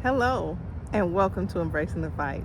Hello, and welcome to Embracing the Fight.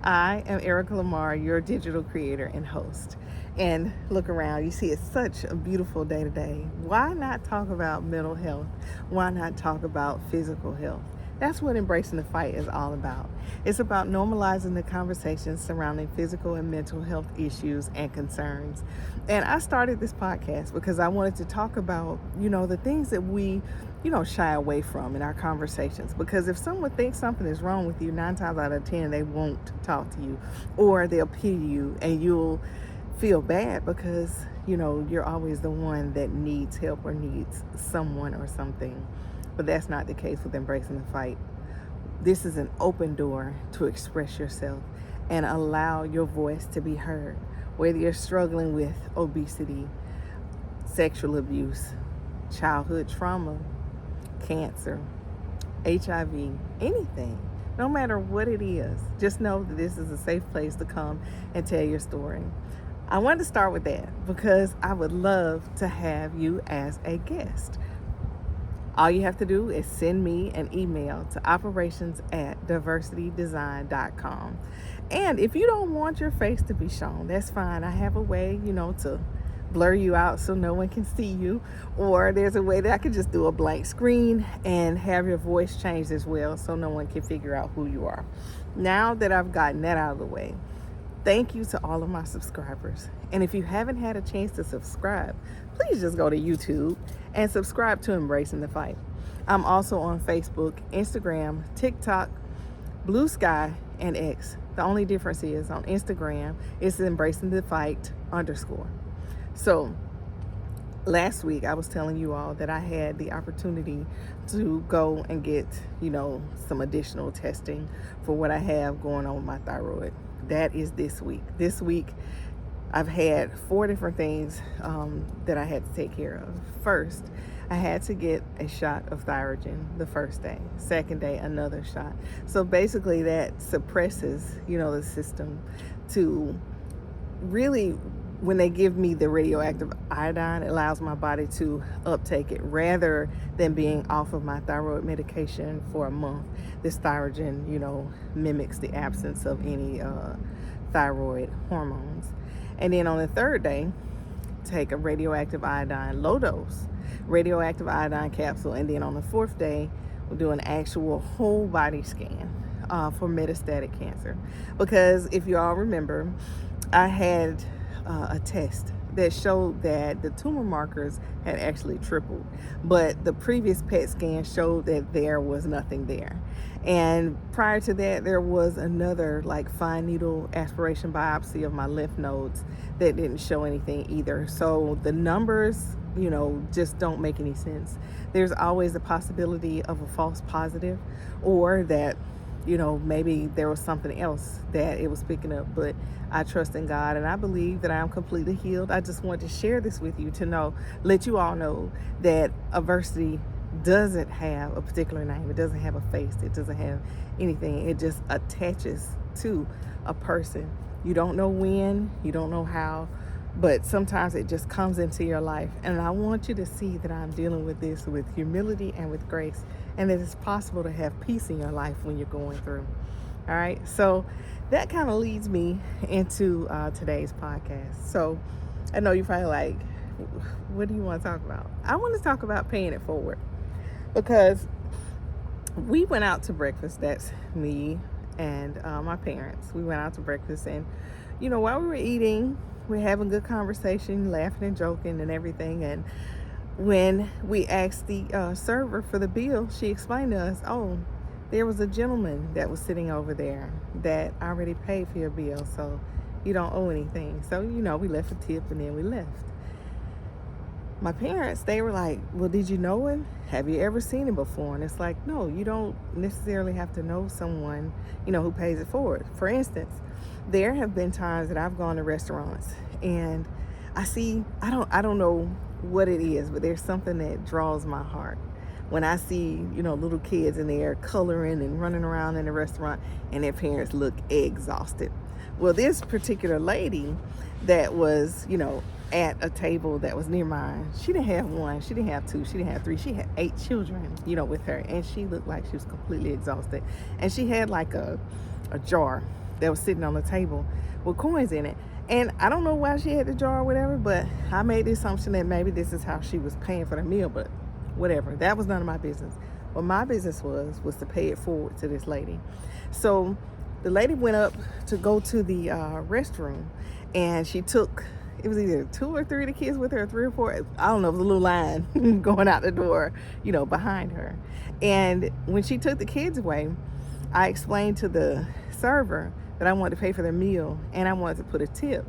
I am Erica Lamar, your digital creator and host. And look around, you see it's such a beautiful day today. Why not talk about mental health? Why not talk about physical health? That's what Embracing the Fight is all about. It's about normalizing the conversations surrounding physical and mental health issues and concerns. And I started this podcast because I wanted to talk about, the things that we shy away from in our conversations. Because if someone thinks something is wrong with you, 9 times out of 10, they won't talk to you, or they'll pity you and you'll feel bad because, you're always the one that needs help or needs someone or something. But that's not the case with Embracing the Fight. This is an open door to express yourself and allow your voice to be heard. Whether you're struggling with obesity, sexual abuse, childhood trauma, cancer, HIV, anything, no matter what it is, just know that this is a safe place to come and tell your story. I wanted to start with that because I would love to have you as a guest. All you have to do is send me an email to operations@diversitydesign.com. And if you don't want your face to be shown, that's fine. I have a way, to blur you out so no one can see you. Or there's a way that I could just do a blank screen and have your voice changed as well so no one can figure out who you are. Now that I've gotten that out of the way, thank you to all of my subscribers. And if you haven't had a chance to subscribe, please just go to YouTube and subscribe to Embracing the Fight. I'm also on Facebook, Instagram, TikTok, Blue Sky, and X. The only difference is on Instagram, it's Embracing the Fight _. So last week I was telling you all that I had the opportunity to go and get, some additional testing for what I have going on with my thyroid. That is this week. This week, I've had 4 different things that I had to take care of. First, I had to get a shot of Thyrogen the first day. Second day, another shot. So basically that suppresses, the system to really, when they give me the radioactive iodine, it allows my body to uptake it rather than being off of my thyroid medication for a month. This Thyrogen, mimics the absence of any thyroid hormones. And then on the third day, take a radioactive iodine low dose, radioactive iodine capsule. And then on the 4th day, we'll do an actual whole body scan for metastatic cancer. Because if you all remember, I had a test that showed that the tumor markers had actually tripled, but the previous PET scan showed that there was nothing there. And prior to that, there was another fine needle aspiration biopsy of my lymph nodes that didn't show anything either. So the numbers, just don't make any sense. There's always a possibility of a false positive, or that maybe there was something else that it was picking up, but I trust in God and I believe that I am completely healed. I just want to share this with you to let you all know that adversity doesn't have a particular name. It doesn't have a face. It doesn't have anything. It just attaches to a person. You don't know when, you don't know how, but sometimes it just comes into your life. And I want you to see that I'm dealing with this with humility and with grace, and that it's possible to have peace in your life when you're going through. All right. So that kind of leads me into today's podcast. So I know you're probably like, what do you want to talk about? I want to talk about paying it forward, because we went out to breakfast. That's me and my parents. We went out to breakfast, and while we were eating, we're having good conversation, laughing and joking and everything. And when we asked the server for the bill, she explained to us, oh, there was a gentleman that was sitting over there that already paid for your bill, so you don't owe anything. So, we left a tip and then we left. My parents, they were like, well, did you know him? Have you ever seen him before? And it's like, no, you don't necessarily have to know someone, who pays it forward. For instance, there have been times that I've gone to restaurants and I don't know what it is, but there's something that draws my heart when I see, little kids in there coloring and running around in the restaurant and their parents look exhausted. Well, this particular lady that was, at a table that was near mine, she didn't have one, she didn't have two, she didn't have three, she had 8 children, with her, and she looked like she was completely exhausted. And she had like a jar that was sitting on the table with coins in it. And I don't know why she had the jar or whatever, but I made the assumption that maybe this is how she was paying for the meal, but whatever. That was none of my business. What my business was to pay it forward to this lady. So the lady went up to go to the restroom, and she took, it was either 2 or 3 of the kids with her, or 3 or 4. I don't know, it was a little line going out the door, behind her. And when she took the kids away, I explained to the server that I wanted to pay for their meal and I wanted to put a tip.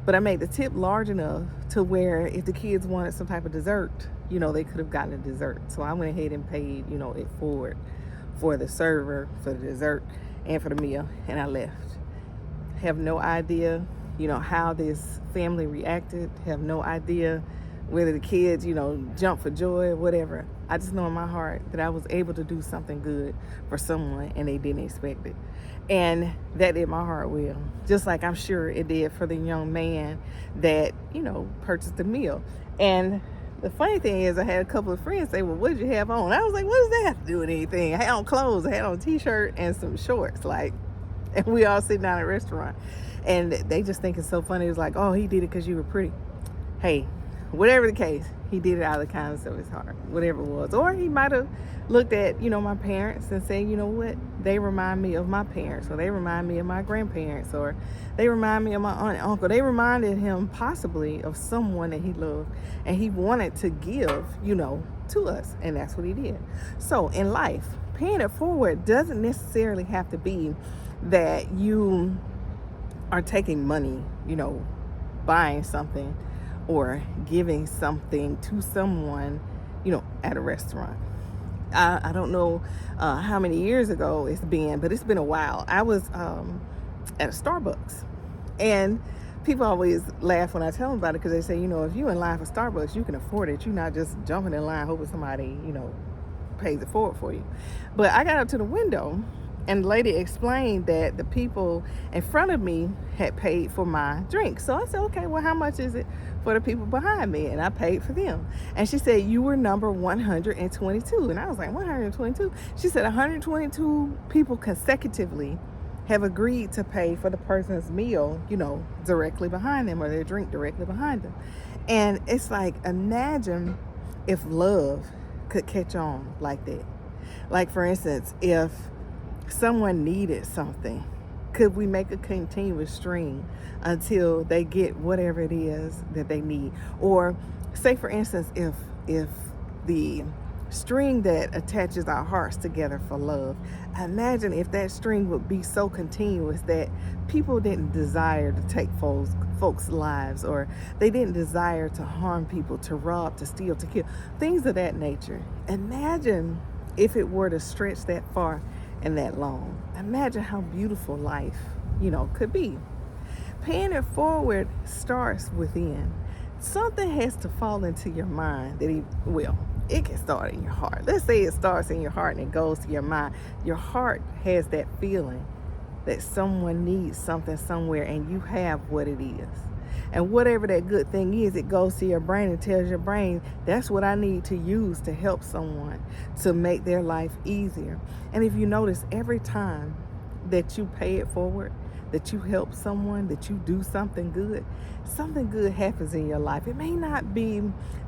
But I made the tip large enough to where if the kids wanted some type of dessert, they could have gotten a dessert. So I went ahead and paid, it forward for the server, for the dessert, and for the meal, and I left. Have no idea, how this family reacted. Have no idea whether the kids, jumped for joy or whatever. I just know in my heart that I was able to do something good for someone and they didn't expect it. And that did my heart well. Just like I'm sure it did for the young man that, purchased the meal. And the funny thing is, I had a couple of friends say, well, what did you have on? I was like, what does that have to do with anything? I had on clothes. I had on a t-shirt and some shorts. And we all sitting down at a restaurant. And they just think it's so funny. It was like, oh, he did it because you were pretty. Hey, whatever the case, he did it out of the kindness of his heart, whatever it was. Or he might have looked at, my parents and said, you know what, they remind me of my parents, or they remind me of my grandparents, or they remind me of my aunt and uncle. They reminded him possibly of someone that he loved and he wanted to give, to us. And that's what he did. So in life, paying it forward doesn't necessarily have to be that you are taking money, buying something or giving something to someone, at a restaurant. I don't know how many years ago it's been, but it's been a while. I was at a Starbucks, and people always laugh when I tell them about it because they say, if you're in line for Starbucks, you can afford it. You're not just jumping in line hoping somebody, pays it forward for you. But I got up to the window, and the lady explained that the people in front of me had paid for my drink. So I said, okay, well, how much is it for the people behind me? And I paid for them. And she said, you were number 122. And I was like, 122? She said 122 people consecutively have agreed to pay for the person's meal, directly behind them, or their drink directly behind them. And it's like, imagine if love could catch on like that. Like, for instance, if someone needed something, could we make a continuous string until they get whatever it is that they need? Or say, for instance, if the string that attaches our hearts together for love, imagine if that string would be so continuous that people didn't desire to take folks' lives, or they didn't desire to harm people, to rob, to steal, to kill, things of that nature. Imagine if it were to stretch that far and that long. Imagine how beautiful life, could be. Paying it forward starts within. Something has to fall into your mind that it can start in your heart. Let's say it starts in your heart and it goes to your mind. Your heart has that feeling that someone needs something somewhere, and you have what it is. And whatever that good thing is, it goes to your brain and tells your brain, that's what I need to use to help someone, to make their life easier. And if you notice, every time that you pay it forward, that you help someone, that you do something good happens in your life. It may not be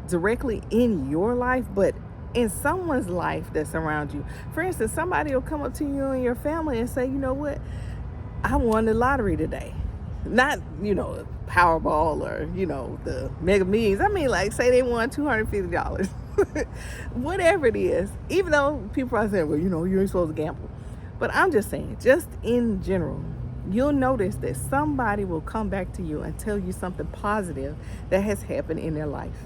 directly in your life, but in someone's life that's around you. For instance, somebody will come up to you and your family and say, you know what, I won the lottery today. Not, Powerball or, the Mega Millions. I mean, like, say they won $250. Whatever it is. Even though people are saying, well, you ain't supposed to gamble. But I'm just saying, just in general, you'll notice that somebody will come back to you and tell you something positive that has happened in their life.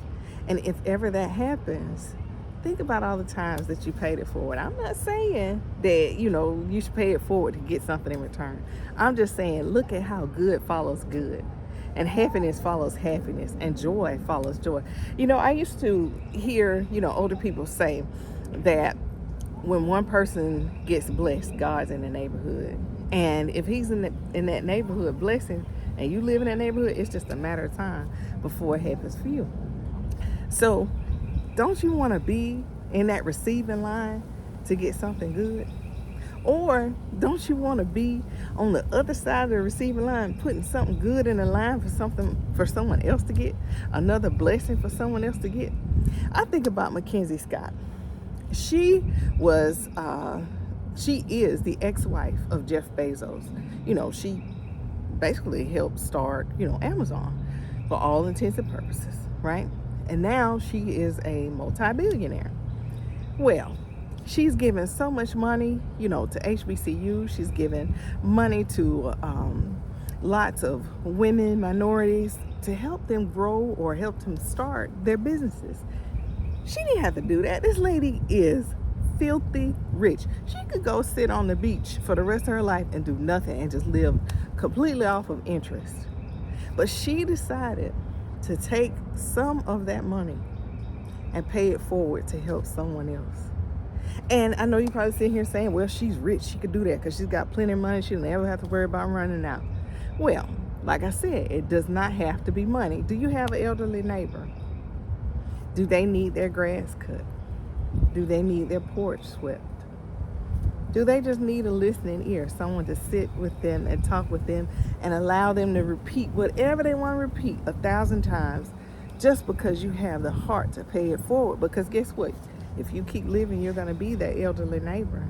And if ever that happens, think about all the times that you paid it forward. I'm not saying that, you should pay it forward to get something in return. I'm just saying, look at how good follows good. And happiness follows happiness. And joy follows joy. I used to hear, older people say that when one person gets blessed, God's in the neighborhood. And if he's in that neighborhood blessing, and you live in that neighborhood, it's just a matter of time before it happens for you. So don't you want to be in that receiving line to get something good? Or don't you want to be on the other side of the receiving line, putting something good in the line for someone else to get, another blessing for someone else to get? I think about MacKenzie Scott. She is the ex-wife of Jeff Bezos. She basically helped start, Amazon for all intents and purposes, right? And now she is a multi-billionaire. Well, she's given so much money, to HBCU. She's given money to lots of women, minorities, to help them grow or help them start their businesses. She didn't have to do that. This lady is filthy rich. She could go sit on the beach for the rest of her life and do nothing and just live completely off of interest. But she decided to take some of that money and pay it forward to help someone else. And I know you're probably sitting here saying, well, she's rich. She could do that because she's got plenty of money. She'll never have to worry about running out. Well, like I said, it does not have to be money. Do you have an elderly neighbor? Do they need their grass cut? Do they need their porch swept? Do they just need a listening ear, someone to sit with them and talk with them and allow them to repeat whatever they want to repeat 1,000 times just because you have the heart to pay it forward? Because guess what? If you keep living, you're going to be that elderly neighbor.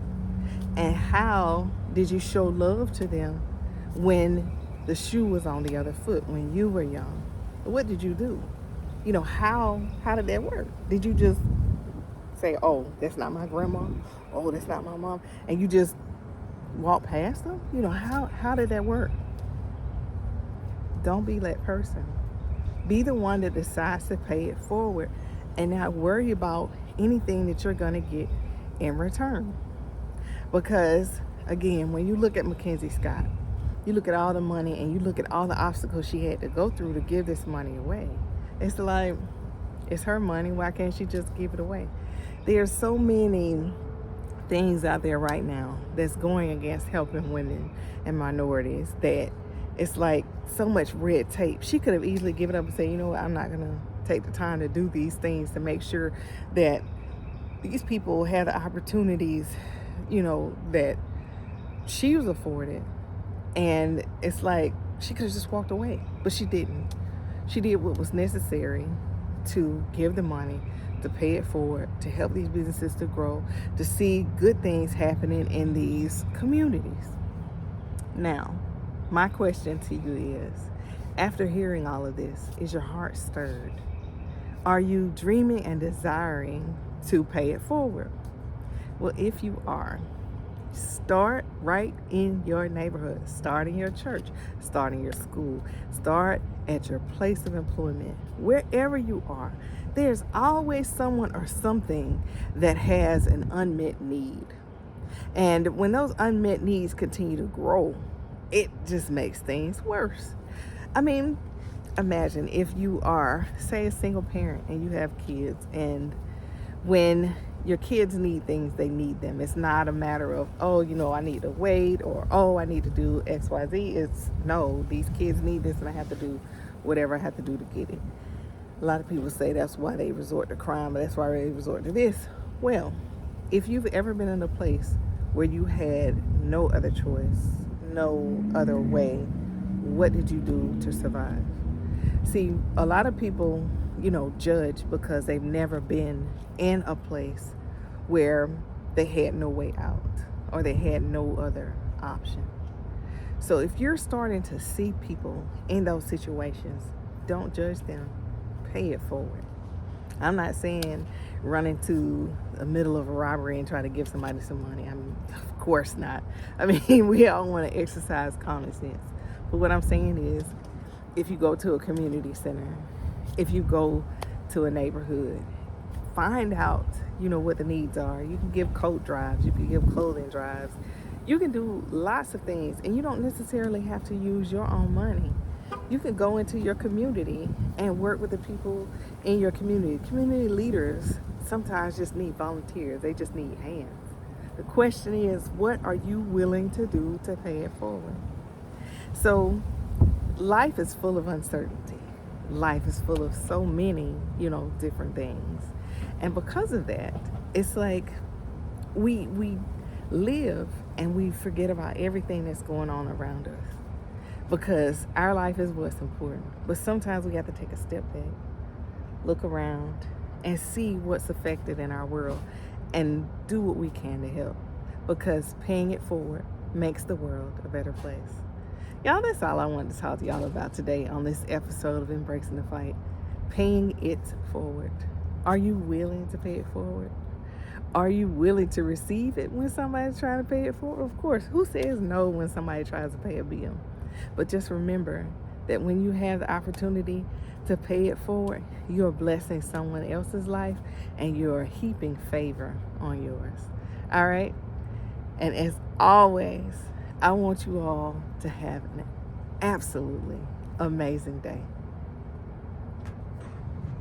And how did you show love to them when the shoe was on the other foot, when you were young? What did you do? How did that work? Did you just say, oh, that's not my grandma, oh, that's not my mom, and you just walk past them? How did that work? Don't be that person. Be the one that decides to pay it forward and not worry about anything that you're going to get in return. Because again, when you look at MacKenzie Scott, you look at all the money and you look at all the obstacles she had to go through to give this money away. It's like, it's her money. Why can't she just give it away? There's so many things out there right now that's going against helping women and minorities that it's like so much red tape. She could have easily given up and said, you know what, I'm not going to take the time to do these things to make sure that these people have the opportunities, that she was afforded. And it's like she could have just walked away, but she didn't. She did what was necessary to give the money, to pay it forward, to help these businesses to grow, to see good things happening in these communities. Now, my question to you is, after hearing all of this, is your heart stirred? Are you dreaming and desiring to pay it forward? Well, if you are, start right in your neighborhood. Start in your church. Start in your school. Start at your place of employment. Wherever you are, there's always someone or something that has an unmet need. And when those unmet needs continue to grow, it just makes things worse. I mean, imagine if you are, say, a single parent and you have kids, and when your kids need things, they need them. It's not a matter of, oh, I need to wait, or, oh, I need to do X, Y, Z. It's, no, these kids need this and I have to do whatever I have to do to get it. A lot of people say that's why they resort to crime, but that's why they resort to this. Well, if you've ever been in a place where you had no other choice, no other way, what did you do to survive? See, a lot of people, judge because they've never been in a place where they had no way out or they had no other option. So if you're starting to see people in those situations, don't judge them. Pay it forward. I'm not saying run into the middle of a robbery and try to give somebody some money. Of course not. We all want to exercise common sense. But what I'm saying is, if you go to a community center, if you go to a neighborhood, find out, what the needs are. You can give coat drives. You can give clothing drives. You can do lots of things, and you don't necessarily have to use your own money. You can go into your community and work with the people in your community. Community leaders sometimes just need volunteers. They just need hands. The question is, what are you willing to do to pay it forward? So life is full of uncertainty. Life is full of so many, different things. And because of that, it's like we live and we forget about everything that's going on around us, because our life is what's important. But sometimes we have to take a step back, look around, and see what's affected in our world and do what we can to help, because paying it forward makes the world a better place. Y'all, that's all I wanted to talk to y'all about today on this episode of Embracing the Fight. Paying it forward. Are you willing to pay it forward? Are you willing to receive it when somebody's trying to pay it forward? Of course, who says no when somebody tries to pay a bill? But just remember that when you have the opportunity to pay it forward, you're blessing someone else's life and you're heaping favor on yours. All right? And as always, I want you all to have an absolutely amazing day.